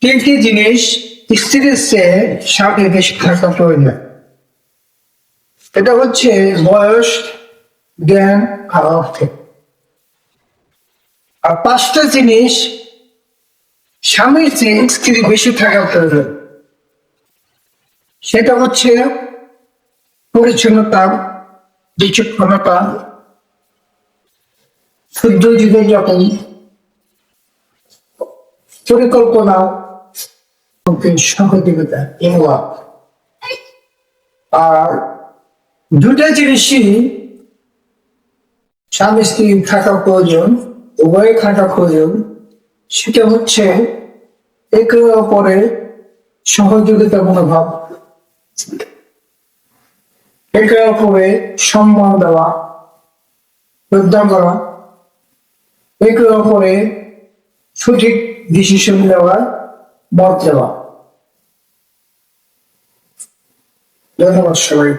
তিনটি জিনিস স্ত্রীর চেয়ে স্বামী বেশি থাকা প্রয়োজন। এটা হচ্ছে বয়স, জ্ঞান আর অর্থ। আর পাঁচটা জিনিস স্বামীর চেয়ে স্ত্রী বেশি থাকা প্রয়োজন। সেটা হচ্ছে পরিচ্ছন্নতা, বিচক্ষণতা, শুদ্ধ জীবনযাপন, পরিকল্পনা, সহযোগিতা এগুলা। আর দুটা জিনিসই স্বামী স্ত্রী থাকা প্রয়োজন, উভয়ে থাকা প্রয়োজন। সেটা হচ্ছে একে অপরের সহযোগিতা মনোভাব, একে অপরে সম্মান দেওয়া, শ্রদ্ধা করা, একে অপরে সঠিক ডিসিশন নেওয়ার মত দেওয়া। ধন্যবাদ সবাই।